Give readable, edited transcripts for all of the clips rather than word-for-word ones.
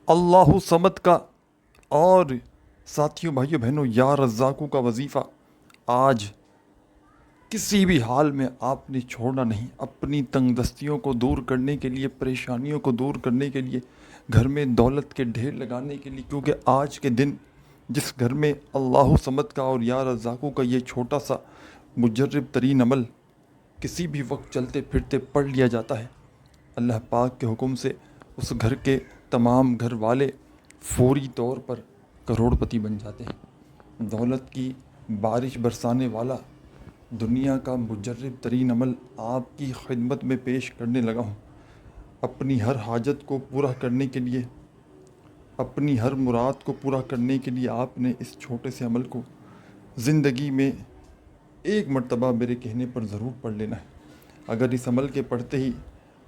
اللہ صمد کا اور ساتھیوں بھائیوں بہنوں یا رزاقوں کا وظیفہ آج کسی بھی حال میں آپ نے چھوڑنا نہیں. اپنی تنگ دستیوں کو دور کرنے کے لیے, پریشانیوں کو دور کرنے کے لیے, گھر میں دولت کے ڈھیر لگانے کے لیے, کیونکہ آج کے دن جس گھر میں اللہ صمد کا اور یا رزاقوں کا یہ چھوٹا سا مجرب ترین عمل کسی بھی وقت چلتے پھرتے پڑھ لیا جاتا ہے, اللہ پاک کے حکم سے اس گھر کے تمام گھر والے فوری طور پر کروڑ پتی بن جاتے ہیں. دولت کی بارش برسانے والا دنیا کا مجرب ترین عمل آپ کی خدمت میں پیش کرنے لگا ہوں. اپنی ہر حاجت کو پورا کرنے کے لیے, اپنی ہر مراد کو پورا کرنے کے لیے آپ نے اس چھوٹے سے عمل کو زندگی میں ایک مرتبہ میرے کہنے پر ضرور پڑھ لینا ہے. اگر اس عمل کے پڑھتے ہی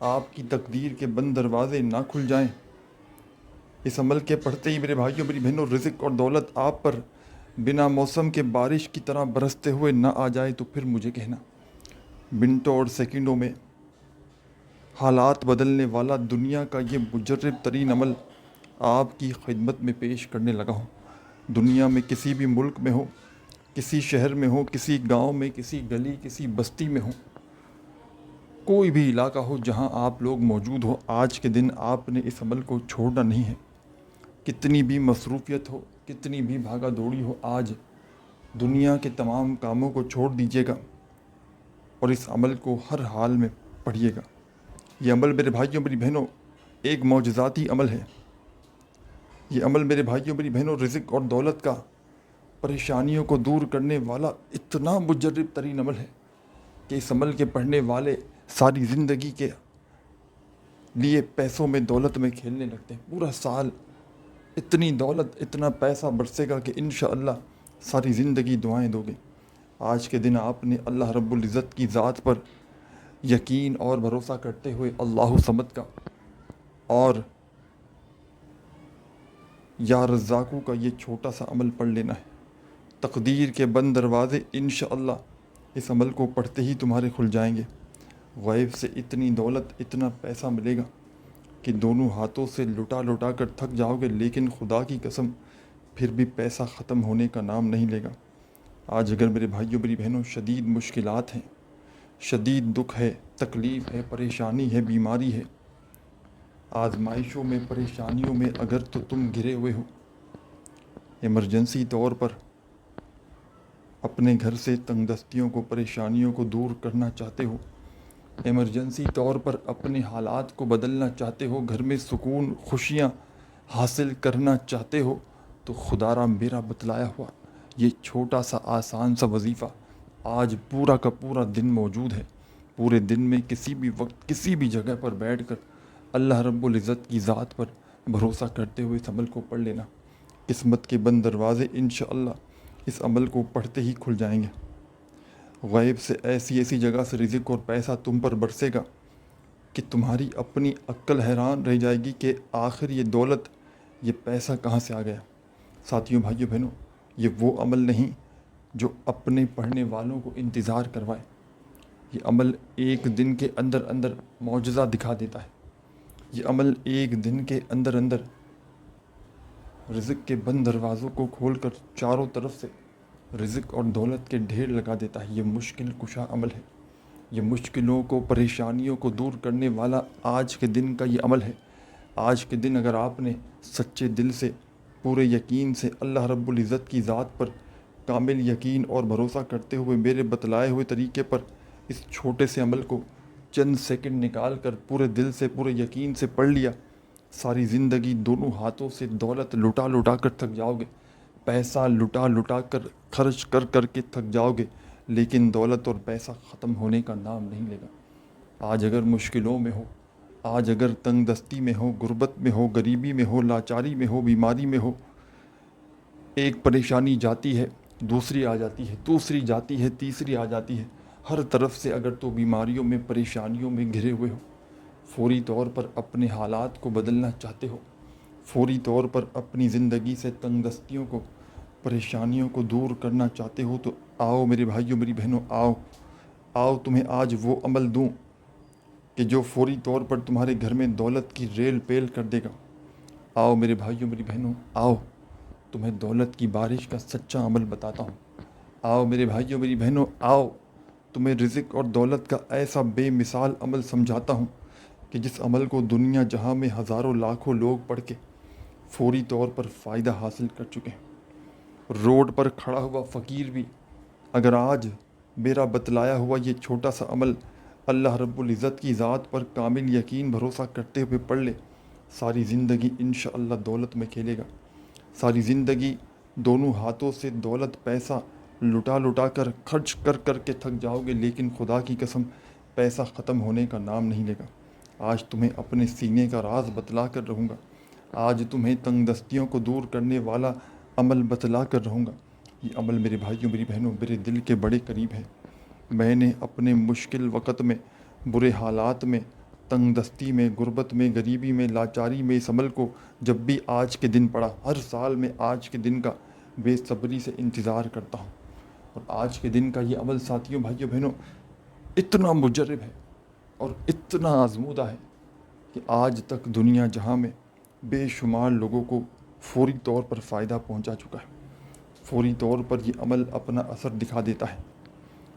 آپ کی تقدیر کے بند دروازے نہ کھل جائیں, اس عمل کے پڑھتے ہی میرے بھائیوں میری بہنوں رزق اور دولت آپ پر بنا موسم کے بارش کی طرح برستے ہوئے نہ آ جائے, تو پھر مجھے کہنا. منٹوں اور سیکنڈوں میں حالات بدلنے والا دنیا کا یہ مجرب ترین عمل آپ کی خدمت میں پیش کرنے لگا ہوں. دنیا میں کسی بھی ملک میں ہو, کسی شہر میں ہو, کسی گاؤں میں, کسی گلی, کسی بستی میں ہو, کوئی بھی علاقہ ہو جہاں آپ لوگ موجود ہو, آج کے دن آپ نے اس عمل کو چھوڑنا نہیں ہے. کتنی بھی مصروفیت ہو, کتنی بھی بھاگا دوڑی ہو, آج دنیا کے تمام کاموں کو چھوڑ دیجیے گا اور اس عمل کو ہر حال میں پڑھیے گا. یہ عمل میرے بھائیوں میری بہنوں ایک معجزاتی عمل ہے. یہ عمل میرے بھائیوں میری بہنوں رزق اور دولت کا, پریشانیوں کو دور کرنے والا اتنا مجرب ترین عمل ہے کہ اس عمل کے پڑھنے والے ساری زندگی کے لیے پیسوں میں, دولت میں کھیلنے لگتے ہیں. پورا سال اتنی دولت, اتنا پیسہ برسے گا کہ انشاءاللہ ساری زندگی دعائیں دو گے. آج کے دن آپ نے اللہ رب العزت کی ذات پر یقین اور بھروسہ کرتے ہوئے اللہ صمد کا اور یا رزاقوں کا یہ چھوٹا سا عمل پڑھ لینا ہے. تقدیر کے بند دروازے انشاءاللہ اس عمل کو پڑھتے ہی تمہارے کھل جائیں گے. غیب سے اتنی دولت, اتنا پیسہ ملے گا کہ دونوں ہاتھوں سے لٹا لٹا کر تھک جاؤ گے, لیکن خدا کی قسم پھر بھی پیسہ ختم ہونے کا نام نہیں لے گا. آج اگر میرے بھائیوں میری بہنوں شدید مشکلات ہیں, شدید دکھ ہے, تکلیف ہے, پریشانی ہے, بیماری ہے, آزمائشوں میں, پریشانیوں میں اگر تو تم گھرے ہوئے ہو, ایمرجنسی طور پر اپنے گھر سے تنگ دستیوں کو, پریشانیوں کو دور کرنا چاہتے ہو, ایمرجنسی طور پر اپنے حالات کو بدلنا چاہتے ہو, گھر میں سکون, خوشیاں حاصل کرنا چاہتے ہو, تو خدا را میرا بتلایا ہوا یہ چھوٹا سا آسان سا وظیفہ آج پورا کا پورا دن موجود ہے. پورے دن میں کسی بھی وقت, کسی بھی جگہ پر بیٹھ کر اللہ رب العزت کی ذات پر بھروسہ کرتے ہوئے اس عمل کو پڑھ لینا. قسمت کے بند دروازے انشاءاللہ اس عمل کو پڑھتے ہی کھل جائیں گے. غیب سے ایسی ایسی جگہ سے رزق اور پیسہ تم پر برسے گا کہ تمہاری اپنی عقل حیران رہ جائے گی کہ آخر یہ دولت, یہ پیسہ کہاں سے آ گیا. ساتھیوں بھائیوں بہنوں, یہ وہ عمل نہیں جو اپنے پڑھنے والوں کو انتظار کروائے. یہ عمل ایک دن کے اندر اندر معجزہ دکھا دیتا ہے. یہ عمل ایک دن کے اندر اندر رزق کے بند دروازوں کو کھول کر چاروں طرف سے رزق اور دولت کے ڈھیر لگا دیتا ہے. یہ مشکل کشا عمل ہے. یہ مشکلوں کو, پریشانیوں کو دور کرنے والا آج کے دن کا یہ عمل ہے. آج کے دن اگر آپ نے سچے دل سے, پورے یقین سے اللہ رب العزت کی ذات پر کامل یقین اور بھروسہ کرتے ہوئے میرے بتلائے ہوئے طریقے پر اس چھوٹے سے عمل کو چند سیکنڈ نکال کر پورے دل سے, پورے یقین سے پڑھ لیا, ساری زندگی دونوں ہاتھوں سے دولت لٹا لٹا کر تھک جاؤ گے, پیسہ لٹا لٹا کر خرچ کر کر کے تھک جاؤ گے, لیکن دولت اور پیسہ ختم ہونے کا نام نہیں لے گا. آج اگر مشکلوں میں ہو, آج اگر تنگ دستی میں ہو, غربت میں ہو, غریبی میں ہو, لاچاری میں ہو, بیماری میں ہو, ایک پریشانی جاتی ہے, دوسری آ جاتی ہے, دوسری جاتی ہے, تیسری آ جاتی ہے, ہر طرف سے اگر تو بیماریوں میں, پریشانیوں میں گھرے ہوئے ہو, فوری طور پر اپنے حالات کو بدلنا چاہتے ہو, فوری طور پر اپنی زندگی سے تنگ دستیوں کو, پریشانیوں کو دور کرنا چاہتے ہو, تو آؤ میرے بھائیوں میری بہنوں, آؤ آؤ تمہیں آج وہ عمل دوں کہ جو فوری طور پر تمہارے گھر میں دولت کی ریل پیل کر دے گا. آؤ میرے بھائیوں میری بہنوں، آؤ تمہیں دولت کی بارش کا سچا عمل بتاتا ہوں۔ آؤ میرے بھائیوں میری بہنوں، آؤ تمہیں رزق اور دولت کا ایسا بے مثال عمل سمجھاتا ہوں کہ جس عمل کو دنیا جہاں میں ہزاروں لاکھوں لوگ پڑھ کے فوری طور پر فائدہ حاصل کر چکے ہیں۔ روڈ پر کھڑا ہوا فقیر بھی اگر آج میرا بتلایا ہوا یہ چھوٹا سا عمل اللہ رب العزت کی ذات پر کامل یقین بھروسہ کرتے ہوئے پڑھ لے، ساری زندگی انشاءاللہ دولت میں کھیلے گا۔ ساری زندگی دونوں ہاتھوں سے دولت پیسہ لٹا لٹا کر خرچ کر کر کے تھک جاؤ گے، لیکن خدا کی قسم پیسہ ختم ہونے کا نام نہیں لے گا۔ آج تمہیں اپنے سینے کا راز بتلا کر رہوں گا، آج تمہیں تنگ دستیوں کو دور کرنے والا عمل بتلا کر رہوں گا۔ یہ عمل میرے بھائیوں میری بہنوں میرے دل کے بڑے قریب ہے۔ میں نے اپنے مشکل وقت میں، برے حالات میں، تنگ دستی میں، غربت میں، غریبی میں، لاچاری میں اس عمل کو جب بھی آج کے دن پڑا، ہر سال میں آج کے دن کا بے صبری سے انتظار کرتا ہوں۔ اور آج کے دن کا یہ عمل ساتھیوں بھائیوں بہنوں اتنا مجرب ہے اور اتنا آزمودہ ہے کہ آج تک دنیا جہاں میں بے شمار لوگوں کو فوری طور پر فائدہ پہنچا چکا ہے۔ فوری طور پر یہ عمل اپنا اثر دکھا دیتا ہے،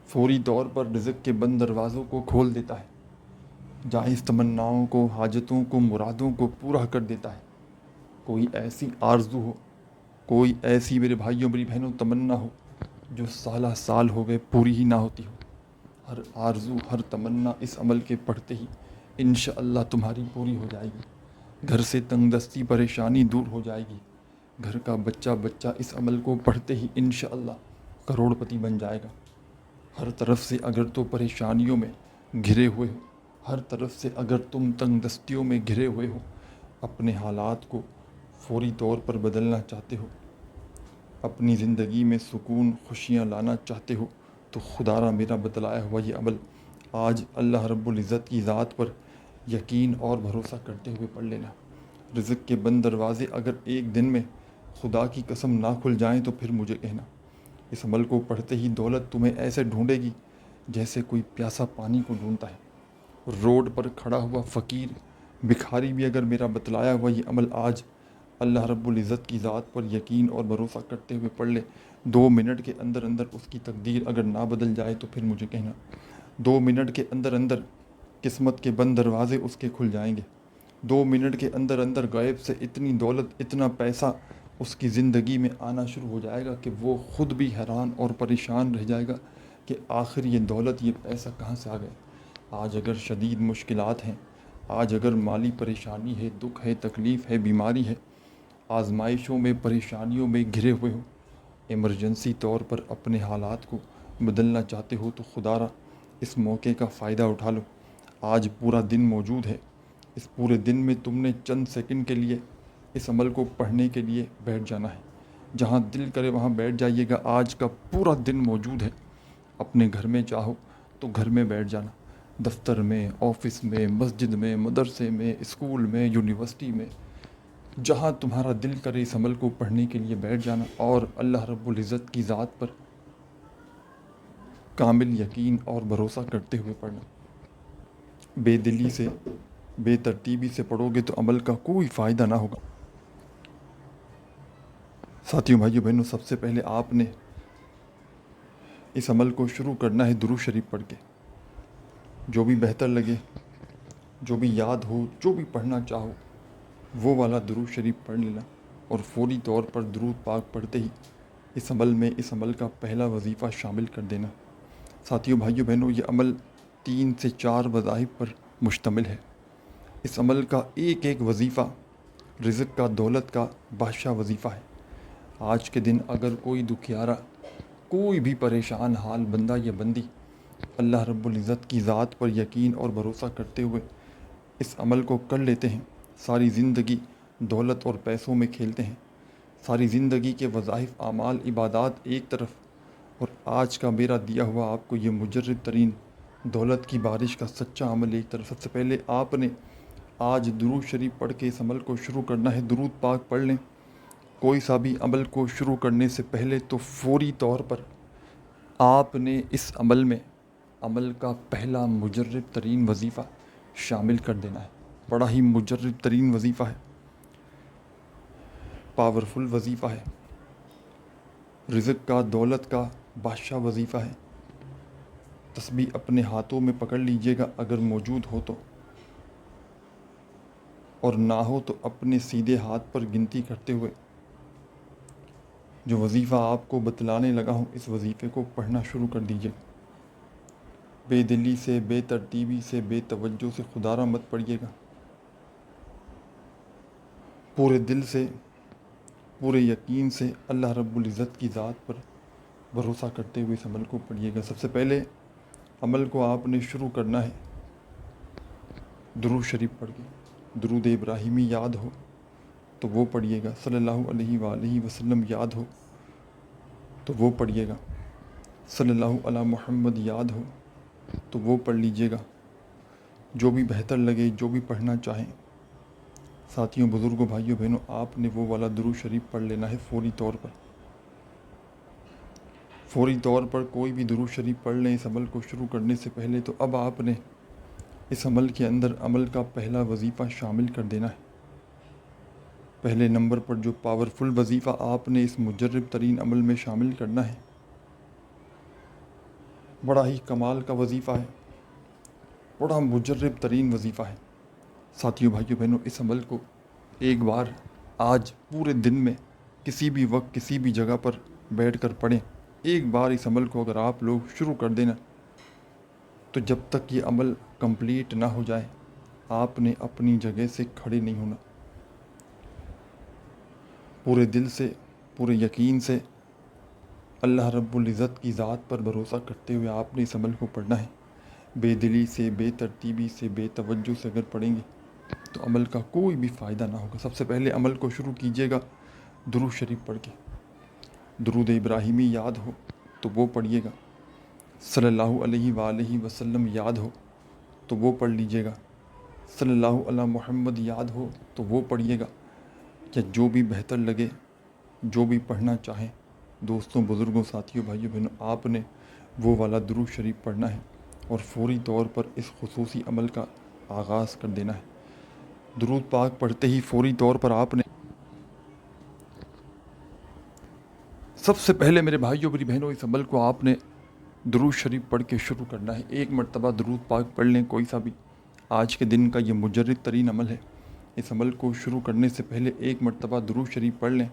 فوری طور پر رزق کے بند دروازوں کو کھول دیتا ہے، جائز تمناؤں کو، حاجتوں کو، مرادوں کو پورا کر دیتا ہے۔ کوئی ایسی آرزو ہو، کوئی ایسی میرے بھائیوں میری بہنوں تمنا ہو جو سالہ سال ہو گئے پوری ہی نہ ہوتی ہو، ہر آرزو ہر تمنا اس عمل کے پڑھتے ہی انشاءاللہ تمہاری پوری ہو جائے گی۔ گھر سے تنگ دستی پریشانی دور ہو جائے گی۔ گھر کا بچہ بچہ اس عمل کو پڑھتے ہی انشاءاللہ کروڑ پتی بن جائے گا۔ ہر طرف سے اگر تو پریشانیوں میں گھرے ہوئے ہو، ہر طرف سے اگر تم تنگ دستیوں میں گھرے ہوئے ہو، اپنے حالات کو فوری طور پر بدلنا چاہتے ہو، اپنی زندگی میں سکون خوشیاں لانا چاہتے ہو، تو خدا را میرا بتلایا ہوا یہ عمل آج اللہ رب العزت کی ذات پر یقین اور بھروسہ کرتے ہوئے پڑھ لینا۔ رزق کے بند دروازے اگر ایک دن میں خدا کی قسم نہ کھل جائیں تو پھر مجھے کہنا۔ اس عمل کو پڑھتے ہی دولت تمہیں ایسے ڈھونڈے گی جیسے کوئی پیاسا پانی کو ڈھونڈتا ہے۔ روڈ پر کھڑا ہوا فقیر بھکاری بھی اگر میرا بتلایا ہوا یہ عمل آج اللہ رب العزت کی ذات پر یقین اور بھروسہ کرتے ہوئے پڑھ لے، 2 منٹ کے اندر اندر اس کی تقدیر اگر نہ بدل جائے تو پھر مجھے کہنا۔ 2 منٹ کے اندر اندر قسمت کے بند دروازے اس کے کھل جائیں گے۔ 2 منٹ کے اندر اندر غیب سے اتنی دولت اتنا پیسہ اس کی زندگی میں آنا شروع ہو جائے گا کہ وہ خود بھی حیران اور پریشان رہ جائے گا کہ آخر یہ دولت یہ پیسہ کہاں سے آ گئے۔ آج اگر شدید مشکلات ہیں، آج اگر مالی پریشانی ہے، دکھ ہے، تکلیف ہے، بیماری ہے، آزمائشوں میں پریشانیوں میں گھرے ہوئے ہو، ایمرجنسی طور پر اپنے حالات کو بدلنا چاہتے ہو، تو خدا را اس موقع کا فائدہ اٹھا لو۔ آج پورا دن موجود ہے، اس پورے دن میں تم نے چند سیکنڈ کے لیے اس عمل کو پڑھنے کے لیے بیٹھ جانا ہے۔ جہاں دل کرے وہاں بیٹھ جائیے گا، آج کا پورا دن موجود ہے۔ اپنے گھر میں چاہو تو گھر میں بیٹھ جانا، دفتر میں، آفس میں، مسجد میں، مدرسے میں، اسکول میں، یونیورسٹی میں، جہاں تمہارا دل کرے اس عمل کو پڑھنے کے لیے بیٹھ جانا اور اللہ رب العزت کی ذات پر کامل یقین اور بھروسہ کرتے ہوئے پڑھنا۔ بے دلی سے، بے ترتیبی سے پڑھو گے تو عمل کا کوئی فائدہ نہ ہوگا۔ ساتھیوں بھائیوں بہنوں، سب سے پہلے آپ نے اس عمل کو شروع کرنا ہے درود شریف پڑھ کے۔ جو بھی بہتر لگے، جو بھی یاد ہو، جو بھی پڑھنا چاہو، وہ والا درود شریف پڑھ لینا اور فوری طور پر درود پاک پڑھتے ہی اس عمل کا پہلا وظیفہ شامل کر دینا۔ ساتھیوں بھائیوں بہنوں، یہ عمل 3 سے 4 وظائف پر مشتمل ہے۔ اس عمل کا ایک ایک وظیفہ رزق کا، دولت کا بادشاہ وظیفہ ہے۔ آج کے دن اگر کوئی دکھیارا، کوئی بھی پریشان حال بندہ یا بندی اللہ رب العزت کی ذات پر یقین اور بھروسہ کرتے ہوئے اس عمل کو کر لیتے ہیں، ساری زندگی دولت اور پیسوں میں کھیلتے ہیں، ساری زندگی کے وظائف، اعمال، عبادات ایک طرف، اور آج کا میرا دیا ہوا آپ کو یہ مجرب ترین دولت کی بارش کا سچا عمل ایک طرف۔ سب سے پہلے آپ نے آج درود شریف پڑھ کے اس عمل کو شروع کرنا ہے۔ درود پاک پڑھ لیں۔ کوئی سا بھی عمل کو شروع کرنے سے پہلے تو فوری طور پر آپ نے اس عمل میں عمل کا پہلا مجرب ترین وظیفہ شامل کر دینا ہے۔ بڑا ہی مجرب ترین وظیفہ ہے۔ پاورفل وظیفہ ہے، رزق کا دولت کا بادشاہ وظیفہ ہے۔ تسبیح اپنے ہاتھوں میں پکڑ لیجئے گا اگر موجود ہو تو، اور نہ ہو تو اپنے سیدھے ہاتھ پر گنتی کرتے ہوئے جو وظیفہ آپ کو بتلانے لگا ہوں اس وظیفے کو پڑھنا شروع کر دیجئے۔ بے دلی سے، بے ترتیبی سے، بے توجہ سے خدا را مت پڑھیے گا، پورے دل سے، پورے یقین سے اللہ رب العزت کی ذات پر بھروسہ کرتے ہوئے اس عمل کو پڑھیے گا۔ سب سے پہلے عمل کو آپ نے شروع کرنا ہے درود شریف پڑھ کے۔ درود ابراہیمی یاد ہو تو وہ پڑھیے گا، صلی اللہ علیہ وآلہ وسلم یاد ہو تو وہ پڑھیے گا، صلی اللہ علی محمد یاد ہو تو وہ پڑھ لیجئے گا، جو بھی بہتر لگے، جو بھی پڑھنا چاہیں۔ ساتھیوں، بزرگوں، بھائیوں، بہنوں، آپ نے وہ والا درود شریف پڑھ لینا ہے فوری طور پر۔ فوری طور پر کوئی بھی درود شریف پڑھ لیں اس عمل کو شروع کرنے سے پہلے، تو اب آپ نے اس عمل کے اندر عمل کا پہلا وظیفہ شامل کر دینا ہے۔ پہلے نمبر پر جو پاورفل وظیفہ آپ نے اس مجرب ترین عمل میں شامل کرنا ہے، بڑا ہی کمال کا وظیفہ ہے، بڑا مجرب ترین وظیفہ ہے۔ ساتھیوں، بھائیوں، بہنوں، اس عمل کو ایک بار آج پورے دن میں کسی بھی وقت کسی بھی جگہ پر بیٹھ کر پڑھیں۔ ایک بار اس عمل کو اگر آپ لوگ شروع کر دینا تو جب تک یہ عمل کمپلیٹ نہ ہو جائے آپ نے اپنی جگہ سے کھڑے نہیں ہونا۔ پورے دل سے، پورے یقین سے اللہ رب العزت کی ذات پر بھروسہ کرتے ہوئے آپ نے اس عمل کو پڑھنا ہے۔ بے دلی سے، بے ترتیبی سے، بے توجہ سے اگر پڑھیں گے تو عمل کا کوئی بھی فائدہ نہ ہوگا۔ سب سے پہلے عمل کو شروع کیجئے گا درود شریف پڑھ کے۔ درود ابراہیمی یاد ہو تو وہ پڑھیے گا، صلی اللہ علیہ وآلہ وسلم یاد ہو تو وہ پڑھ لیجئے گا، صلی اللہ علی محمد یاد ہو تو وہ پڑھیے گا، یا جو بھی بہتر لگے، جو بھی پڑھنا چاہیں۔ دوستوں، بزرگوں، ساتھیوں، بھائیوں، بہنوں، آپ نے وہ والا درود شریف پڑھنا ہے اور فوری طور پر اس خصوصی عمل کا آغاز کر دینا ہے۔ درود پاک پڑھتے ہی فوری طور پر آپ نے سب سے پہلے میرے بھائیوں، میری بہنوں، اس عمل کو آپ نے درود شریف پڑھ کے شروع کرنا ہے۔ ایک مرتبہ درود پاک پڑھ لیں کوئی سا بھی، آج کے دن کا یہ مجرد ترین عمل ہے۔ اس عمل کو شروع کرنے سے پہلے ایک مرتبہ درود شریف پڑھ لیں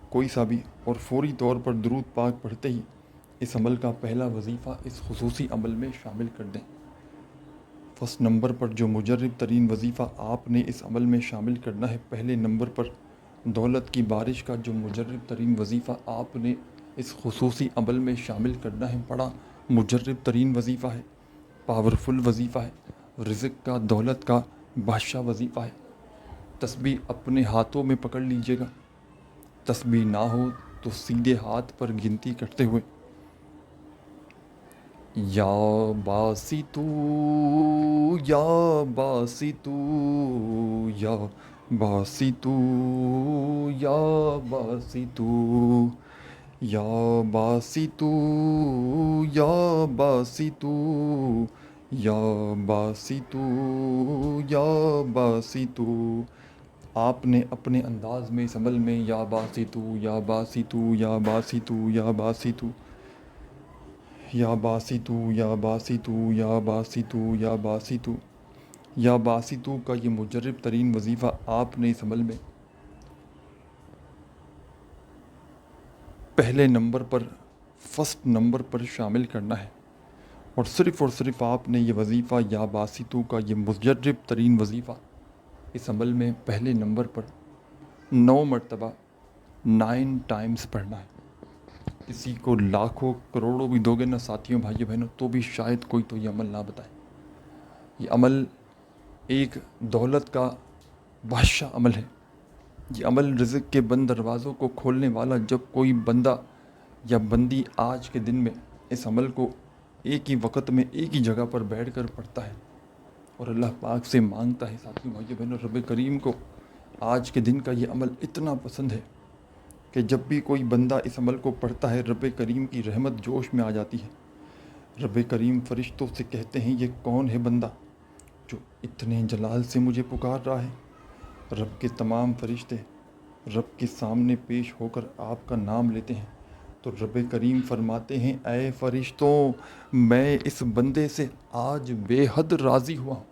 کوئی سا بھی، اور فوری طور پر درود پاک پڑھتے ہی اس عمل کا پہلا وظیفہ اس خصوصی عمل میں شامل کر دیں۔ فرسٹ نمبر پر جو مجرب ترین وظیفہ آپ نے اس عمل میں شامل کرنا ہے، پہلے نمبر پر دولت کی بارش کا جو مجرب ترین وظیفہ آپ نے اس خصوصی عمل میں شامل کرنا ہے، بڑا مجرب ترین وظیفہ ہے، پاورفل وظیفہ ہے، رزق کا، دولت کا بادشاہ وظیفہ ہے۔ تسبیح اپنے ہاتھوں میں پکڑ لیجئے گا، تسبیح نہ ہو تو سیدھے ہاتھ پر گنتی کرتے ہوئے یا باسطو، یا باسطو، یا باسطو، یا باسطو، یا باسطو، یا باسطو، یا باسطو، یا باسطو۔ آپ نے اپنے انداز میں اس عمل میں یا باسطو، یا باسطو، یا باسطو، یا باسطو، یا باسطو، یا باسطو، یا باسطو، یا باسطو، یا باسطو کا یہ مجرب ترین وظیفہ آپ نے اس عمل میں پہلے نمبر پر، فرسٹ نمبر پر شامل کرنا ہے، اور صرف آپ نے یہ وظیفہ یا باسطو کا یہ مجرب ترین وظیفہ اس عمل میں پہلے نمبر پر 9 مرتبہ 9 ٹائمز پڑھنا ہے۔ کسی کو لاکھوں کروڑوں بھی دو گے نا ساتھیوں، بھائیوں، بہنوں، تو بھی شاید کوئی تو یہ عمل نہ بتائے۔ یہ عمل ایک دولت کا بادشاہ عمل ہے۔ یہ عمل رزق کے بند دروازوں کو کھولنے والا، جب کوئی بندہ یا بندی آج کے دن میں اس عمل کو ایک ہی وقت میں ایک ہی جگہ پر بیٹھ کر پڑھتا ہے اور اللہ پاک سے مانگتا ہے، ساتھیوں، بھائیوں، بہنوں، رب کریم کو آج کے دن کا یہ عمل اتنا پسند ہے کہ جب بھی کوئی بندہ اس عمل کو پڑھتا ہے رب کریم کی رحمت جوش میں آ جاتی ہے۔ رب کریم فرشتوں سے کہتے ہیں، یہ کون ہے بندہ جو اتنے جلال سے مجھے پکار رہا ہے؟ رب کے تمام فرشتے رب کے سامنے پیش ہو کر آپ کا نام لیتے ہیں تو رب کریم فرماتے ہیں اے فرشتوں میں اس بندے سے آج بے حد راضی ہوا ہوں،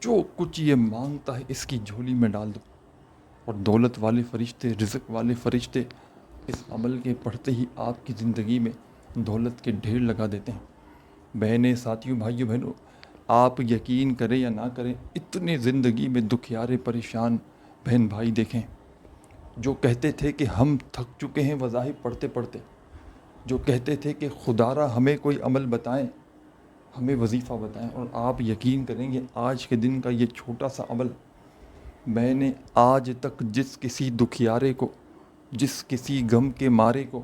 جو کچھ یہ مانگتا ہے اس کی جھولی میں ڈال دو۔ اور دولت والے فرشتے، رزق والے فرشتے اس عمل کے پڑھتے ہی آپ کی زندگی میں دولت کے ڈھیر لگا دیتے ہیں۔ بہنیں، ساتھیوں، بھائیوں، بہنوں، آپ یقین کریں یا نہ کریں، اتنے زندگی میں دکھیارے پریشان بہن بھائی دیکھیں جو کہتے تھے کہ ہم تھک چکے ہیں وظائف پڑھتے پڑھتے، جو کہتے تھے کہ خدا را ہمیں کوئی عمل بتائیں، ہمیں وظیفہ بتائیں، اور آپ یقین کریں گے آج کے دن کا یہ چھوٹا سا عمل میں نے آج تک جس کسی دکھیارے کو، جس کسی غم کے مارے کو،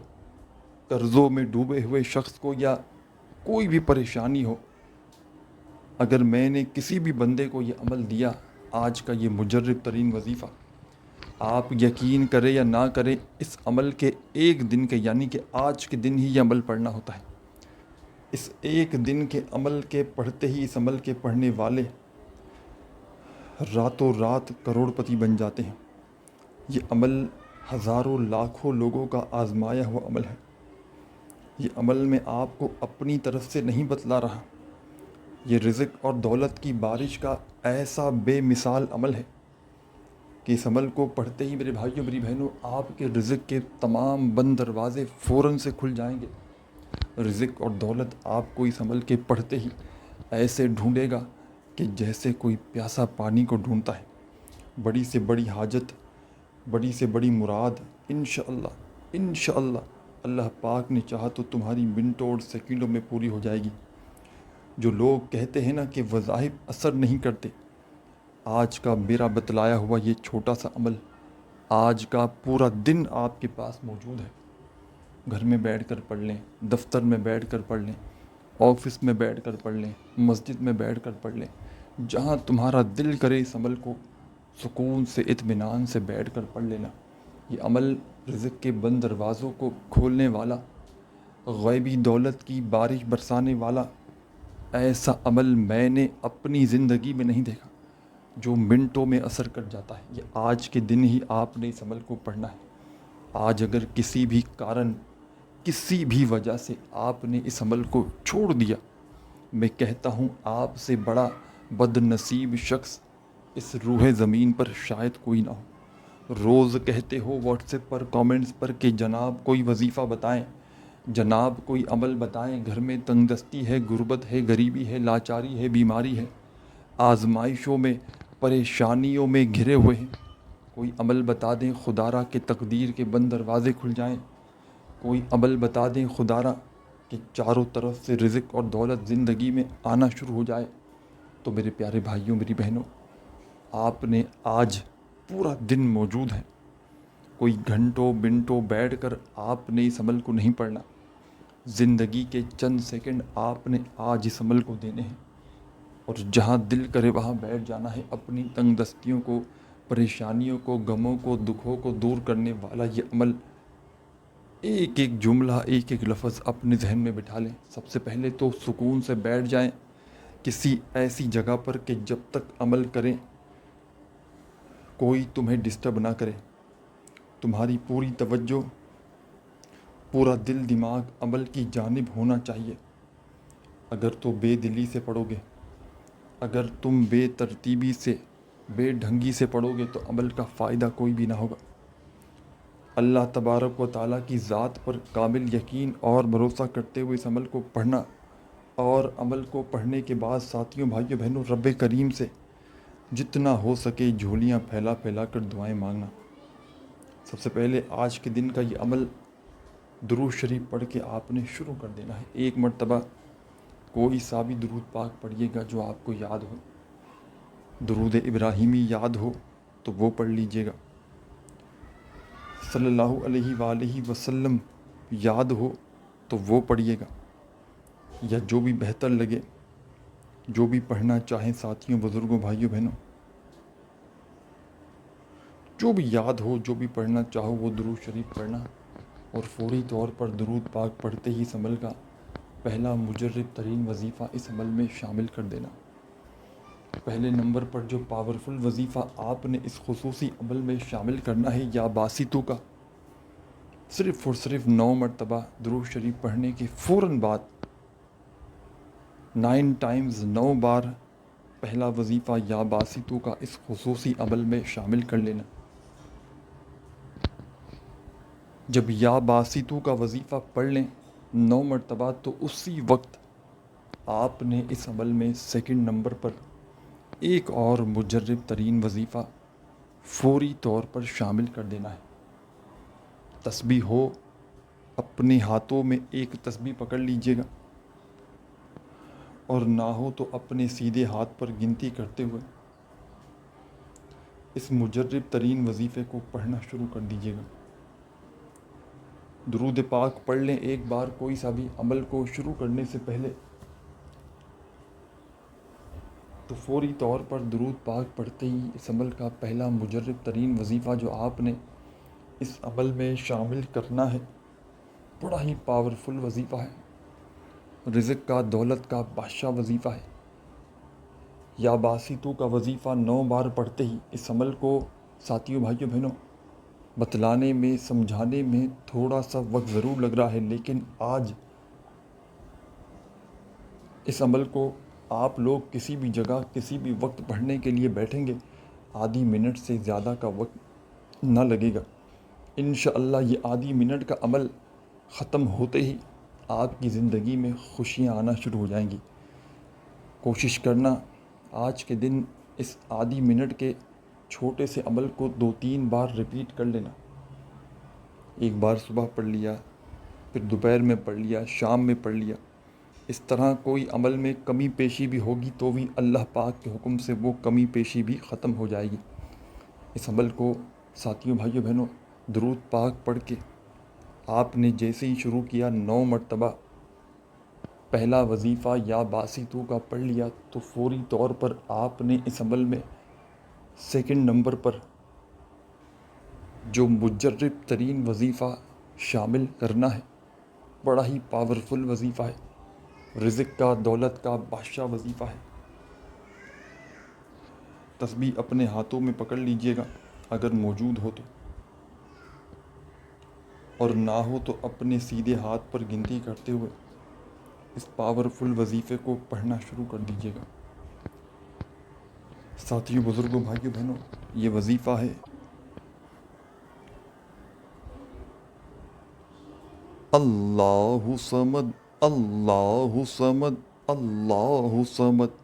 قرضوں میں ڈوبے ہوئے شخص کو، یا کوئی بھی پریشانی ہو، اگر میں نے کسی بھی بندے کو یہ عمل دیا، آج کا یہ مجرب ترین وظیفہ، آپ یقین کریں یا نہ کریں، اس عمل کے ایک دن کے، یعنی کہ آج کے دن ہی یہ عمل پڑھنا ہوتا ہے۔ اس ایک دن کے عمل کے پڑھتے ہی، اس عمل کے پڑھنے والے راتوں رات کروڑ پتی بن جاتے ہیں۔ یہ عمل ہزاروں لاکھوں لوگوں کا آزمایا ہوا عمل ہے۔ یہ عمل میں آپ کو اپنی طرف سے نہیں بتلا رہا، یہ رزق اور دولت کی بارش کا ایسا بے مثال عمل ہے کہ اس عمل کو پڑھتے ہی میرے بھائیوں، میری بہنوں، آپ کے رزق کے تمام بند دروازے فوراً سے کھل جائیں گے۔ رزق اور دولت آپ کو اس عمل کے پڑھتے ہی ایسے ڈھونڈے گا کہ جیسے کوئی پیاسا پانی کو ڈھونڈتا ہے۔ بڑی سے بڑی حاجت، بڑی سے بڑی مراد انشاءاللہ، انشاءاللہ اللہ پاک نے چاہا تو تمہاری منٹوں اور سیکنڈوں میں پوری ہو جائے گی۔ جو لوگ کہتے ہیں نا کہ وظائف اثر نہیں کرتے، آج کا میرا بتلایا ہوا یہ چھوٹا سا عمل، آج کا پورا دن آپ کے پاس موجود ہے۔ گھر میں بیٹھ کر پڑھ لیں، دفتر میں بیٹھ کر پڑھ لیں، آفس میں بیٹھ کر پڑھ لیں، مسجد میں بیٹھ کر پڑھ لیں، جہاں تمہارا دل کرے اس عمل کو سکون سے، اطمینان سے بیٹھ کر پڑھ لینا۔ یہ عمل رزق کے بند دروازوں کو کھولنے والا، غیبی دولت کی بارش برسانے والا ایسا عمل میں نے اپنی زندگی میں نہیں دیکھا جو منٹوں میں اثر کر جاتا ہے۔ یہ آج کے دن ہی آپ نے اس عمل کو پڑھنا ہے۔ آج اگر کسی بھی کارن، کسی بھی وجہ سے آپ نے اس عمل کو چھوڑ دیا، میں کہتا ہوں آپ سے بڑا بد نصیب شخص اس روح زمین پر شاید کوئی نہ ہو۔ روز کہتے ہو واٹس ایپ پر، کامنٹس پر کہ جناب کوئی وظیفہ بتائیں، جناب کوئی عمل بتائیں، گھر میں تنگ دستی ہے، غربت ہے، غریبی ہے، لاچاری ہے، بیماری ہے، آزمائشوں میں، پریشانیوں میں گھرے ہوئے ہیں، کوئی عمل بتا دیں خدا را کہ تقدیر کے بند دروازے کھل جائیں، کوئی عمل بتا دیں خدا را کہ چاروں طرف سے رزق اور دولت زندگی میں آنا شروع ہو جائے۔ تو میرے پیارے بھائیوں، میری بہنوں، آپ نے آج پورا دن موجود ہے، کوئی گھنٹوں منٹوں بیٹھ کر آپ نے اس عمل کو نہیں پڑھنا۔ زندگی کے چند سیکنڈ آپ نے آج اس عمل کو دینے ہیں، اور جہاں دل کرے وہاں بیٹھ جانا ہے۔ اپنی تنگ دستیوں کو، پریشانیوں کو، غموں کو، دکھوں کو دور کرنے والا یہ عمل، ایک ایک جملہ، ایک ایک لفظ اپنے ذہن میں بٹھا لیں۔ سب سے پہلے تو سکون سے بیٹھ جائیں کسی ایسی جگہ پر کہ جب تک عمل کریں کوئی تمہیں ڈسٹرب نہ کرے۔ تمہاری پوری توجہ، پورا دل دماغ عمل کی جانب ہونا چاہیے۔ اگر تو بے دلی سے پڑھو گے، اگر تم بے ترتیبی سے، بے ڈھنگی سے پڑھو گے تو عمل کا فائدہ کوئی بھی نہ ہوگا۔ اللہ تبارک و تعالیٰ کی ذات پر کامل یقین اور بھروسہ کرتے ہوئے اس عمل کو پڑھنا، اور عمل کو پڑھنے کے بعد ساتھیوں، بھائیوں، بہنوں، رب کریم سے جتنا ہو سکے جھولیاں پھیلا پھیلا کر دعائیں مانگنا۔ سب سے پہلے آج کے دن کا یہ عمل درود شریف پڑھ کے آپ نے شروع کر دینا ہے۔ ایک مرتبہ کوئی سا بھی درود پاک پڑھیے گا جو آپ کو یاد ہو۔ درود ابراہیمی یاد ہو تو وہ پڑھ لیجئے گا، صلی اللہ علیہ وآلہ وسلم یاد ہو تو وہ پڑھیے گا، یا جو بھی بہتر لگے، جو بھی پڑھنا چاہیں ساتھیوں، بزرگوں، بھائیوں، بہنوں، جو بھی یاد ہو، جو بھی پڑھنا چاہو وہ درود شریف پڑھنا، اور فوری طور پر درود پاک پڑھتے ہی اس عمل کا پہلا مجرب ترین وظیفہ اس عمل میں شامل کر دینا۔ پہلے نمبر پر جو پاورفل وظیفہ آپ نے اس خصوصی عمل میں شامل کرنا ہے یا باسطوں کا، صرف اور صرف 9 مرتبہ درود شریف پڑھنے کے فوراً بعد 9 ٹائمز 9 بار پہلا وظیفہ یا باسطوں کا اس خصوصی عمل میں شامل کر لینا۔ جب یا باسطوں کا وظیفہ پڑھ لیں 9 مرتبہ تو اسی وقت آپ نے اس عمل میں سیکنڈ نمبر پر ایک اور مجرب ترین وظیفہ فوری طور پر شامل کر دینا ہے۔ تسبیح ہو، اپنے ہاتھوں میں ایک تسبیح پکڑ لیجئے گا، اور نہ ہو تو اپنے سیدھے ہاتھ پر گنتی کرتے ہوئے اس مجرب ترین وظیفے کو پڑھنا شروع کر دیجئے گا۔ درود پاک پڑھ لیں ایک بار کوئی سا بھی عمل کو شروع کرنے سے پہلے، تو فوری طور پر درود پاک پڑھتے ہی اس عمل کا پہلا مجرب ترین وظیفہ جو آپ نے اس عمل میں شامل کرنا ہے، بڑا ہی پاورفل وظیفہ ہے، رزق کا، دولت کا بادشاہ وظیفہ ہے۔ یا باسطوں کا وظیفہ 9 بار پڑھتے ہی اس عمل کو ساتھیوں، بھائیوں، بہنوں، بتلانے میں، سمجھانے میں تھوڑا سا وقت ضرور لگ رہا ہے، لیکن آج اس عمل کو آپ لوگ کسی بھی جگہ کسی بھی وقت پڑھنے کے لیے بیٹھیں گے، آدھی منٹ سے زیادہ کا وقت نہ لگے گا۔ انشاءاللہ یہ آدھی منٹ کا عمل ختم ہوتے ہی آپ کی زندگی میں خوشیاں آنا شروع ہو جائیں گی۔ کوشش کرنا آج کے دن اس آدھی منٹ کے چھوٹے سے عمل کو 2-3 بار ریپیٹ کر لینا۔ ایک بار صبح پڑھ لیا، پھر دوپہر میں پڑھ لیا، شام میں پڑھ لیا۔ اس طرح کوئی عمل میں کمی پیشی بھی ہوگی تو بھی اللہ پاک کے حکم سے وہ کمی پیشی بھی ختم ہو جائے گی۔ اس عمل کو ساتھیوں، بھائیوں، بہنوں، درود پاک پڑھ کے آپ نے جیسے ہی شروع کیا 9 مرتبہ پہلا وظیفہ یا باسطوں کا پڑھ لیا تو فوری طور پر آپ نے اس عمل میں سیکنڈ نمبر پر جو مجرب ترین وظیفہ شامل کرنا ہے، بڑا ہی پاورفل وظیفہ ہے، رزق کا، دولت کا بادشاہ وظیفہ ہے۔ تسبیح اپنے ہاتھوں میں پکڑ لیجئے گا اگر موجود ہو تو، اور نہ ہو تو اپنے سیدھے ہاتھ پر گنتی کرتے ہوئے اس پاورفل وظیفے کو پڑھنا شروع کر دیجئے گا۔ ساتھیوں، بزرگوں، بھائیوں، بہنوں، یہ وظیفہ ہے اللہ صمد، اللہ صمد، اللہ صمد،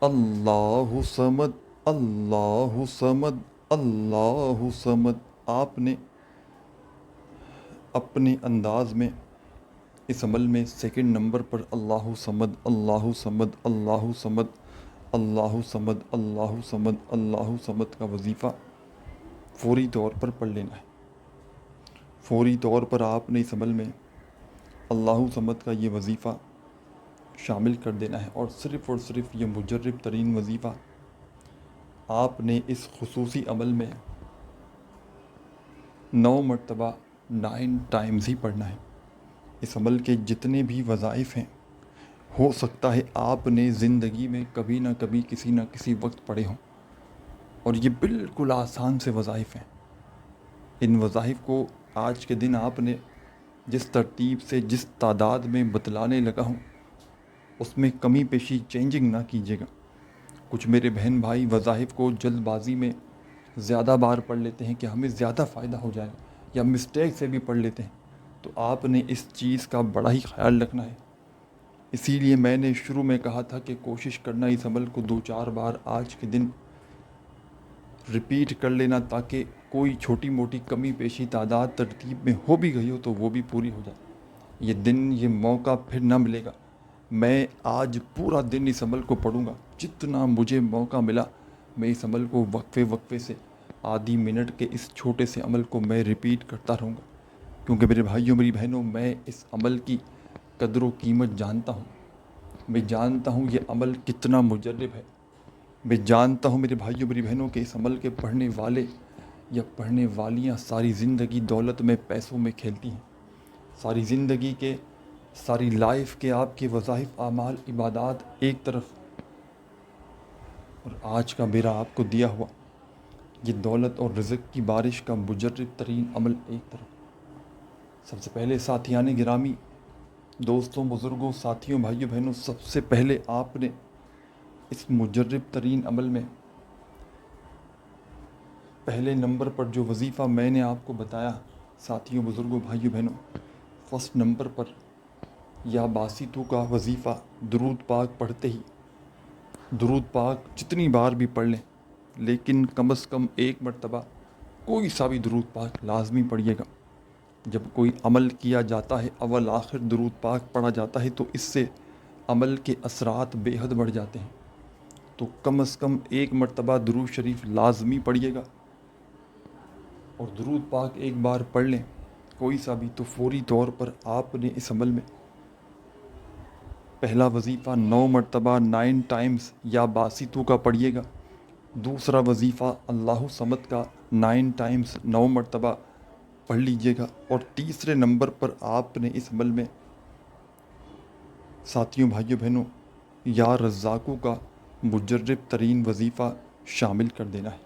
اللہ صمد، اللہ صمد، اللہ صمد۔ آپ نے اپنے انداز میں اس عمل میں سیکنڈ نمبر پر اللہ صمد، اللہ صمد، اللہ صمد، اللہ صمد، اللہ صمد، اللہ صمد کا وظیفہ فوری طور پر پڑھ لینا ہے۔ فوری طور پر آپ نے اس عمل میں اللہ صمد کا یہ وظیفہ شامل کر دینا ہے، اور صرف یہ مجرب ترین وظیفہ آپ نے اس خصوصی عمل میں 9 مرتبہ 9 ٹائمز ہی پڑھنا ہے۔ اس عمل کے جتنے بھی وظائف ہیں، ہو سکتا ہے آپ نے زندگی میں کبھی نہ کبھی کسی نہ کسی وقت پڑھے ہوں، اور یہ بالکل آسان سے وظائف ہیں۔ ان وظائف کو آج کے دن آپ نے جس ترتیب سے، جس تعداد میں بتلانے لگا ہوں، اس میں کمی پیشی چینجنگ نہ کیجیے گا۔ کچھ میرے بہن بھائی وظائف کو جلد بازی میں زیادہ بار پڑھ لیتے ہیں کہ ہمیں زیادہ فائدہ ہو جائے گا، یا مسٹیک سے بھی پڑھ لیتے ہیں، تو آپ نے اس چیز کا بڑا ہی خیال رکھنا ہے۔ اسی لیے میں نے شروع میں کہا تھا کہ کوشش کرنا اس عمل کو 2-4 بار آج کے دن ریپیٹ کر لینا، تاکہ کوئی چھوٹی موٹی کمی پیشی تعداد ترتیب میں ہو بھی گئی ہو تو وہ بھی پوری ہو جائے۔ یہ دن، یہ موقع پھر نہ ملے گا۔ میں آج پورا دن اس عمل کو پڑھوں گا، جتنا مجھے موقع ملا میں اس عمل کو وقفے سے آدھی منٹ کے اس چھوٹے سے عمل کو میں ریپیٹ کرتا رہوں گا، کیونکہ میرے بھائیوں، میری بہنوں، میں اس عمل کی قدر و قیمت جانتا ہوں۔ میں جانتا ہوں یہ عمل کتنا مجرب ہے۔ میں جانتا ہوں میرے بھائیوں، میری بہنوں، کہ اس عمل کے پڑھنے والے یا پڑھنے والیاں ساری زندگی دولت میں، پیسوں میں کھیلتی ہیں۔ ساری زندگی کے، ساری لائف کے آپ کے وظائف، اعمال، عبادات ایک طرف، اور آج کا میرا آپ کو دیا ہوا یہ دولت اور رزق کی بارش کا مجرب ترین عمل ایک طرف۔ سب سے پہلے ساتھیان گرامی، دوستوں، بزرگوں، ساتھیوں، بھائیوں، بہنوں، سب سے پہلے آپ نے اس مجرب ترین عمل میں پہلے نمبر پر جو وظیفہ میں نے آپ کو بتایا، ساتھیوں، بزرگوں، بھائیوں، بہنوں، فرسٹ نمبر پر یا باسطوں کا وظیفہ درود پاک پڑھتے ہی، درود پاک جتنی بار بھی پڑھ لیں لیکن کم از کم ایک مرتبہ کوئی سا بھی درود پاک لازمی پڑھیے گا۔ جب کوئی عمل کیا جاتا ہے، اول آخر درود پاک پڑھا جاتا ہے، تو اس سے عمل کے اثرات بے حد بڑھ جاتے ہیں۔ تو کم از کم ایک مرتبہ درود شریف لازمی پڑھیے گا، اور درود پاک ایک بار پڑھ لیں کوئی سا بھی، تو فوری طور پر آپ نے اس عمل میں پہلا وظیفہ 9 مرتبہ 9 ٹائمز یا باسطوں کا پڑھیے گا، دوسرا وظیفہ اللہ صمد کا 9 ٹائمز 9 مرتبہ پڑھ لیجئے گا، اور تیسرے نمبر پر آپ نے اس عمل میں ساتھیوں، بھائیوں، بہنوں، یا رزاقوں کا مجرب ترین وظیفہ شامل کر دینا ہے۔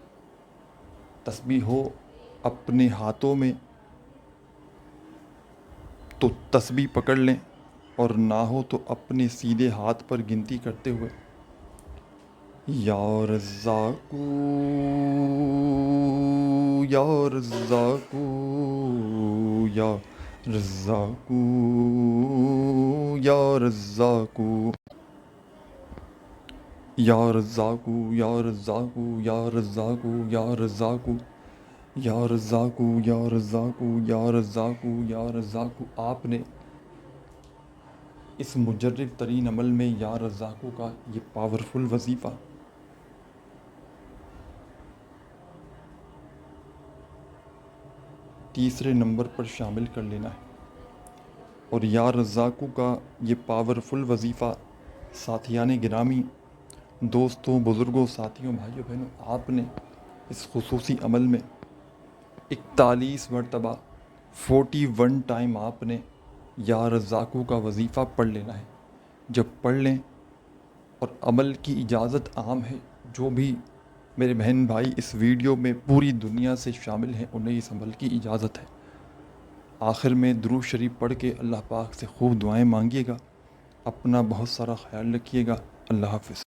تسبیح ہو اپنے ہاتھوں میں تو تسبیح پکڑ لیں، اور نہ ہو تو اپنے سیدھے ہاتھ پر گنتی کرتے ہوئے یا رزاقو یا رزاقو یا رزاقو یا رزاقو یا رزاقو یا رزاقو یا رزاقو یا رزاقو یا رزاقو یا رزاقو یا رزاقو یا رزاقو، آپ نے اس مجرب ترین عمل میں یا رزاقو کا یہ پاورفل وظیفہ تیسرے نمبر پر شامل کر لینا ہے۔ اور یا رزاقو کا یہ پاورفل وظیفہ ساتھیان گرامی، دوستوں، بزرگوں، ساتھیوں، بھائیوں، بہنوں، آپ نے اس خصوصی عمل میں 41 مرتبہ 41 ٹائم آپ نے یا رزاقو کا وظیفہ پڑھ لینا ہے۔ جب پڑھ لیں، اور عمل کی اجازت عام ہے، جو بھی میرے بہن بھائی اس ویڈیو میں پوری دنیا سے شامل ہیں انہیں اس عمل کی اجازت ہے۔ آخر میں درود شریف پڑھ کے اللہ پاک سے خوب دعائیں مانگیے گا۔ اپنا بہت سارا خیال رکھیے گا۔ اللہ حافظ۔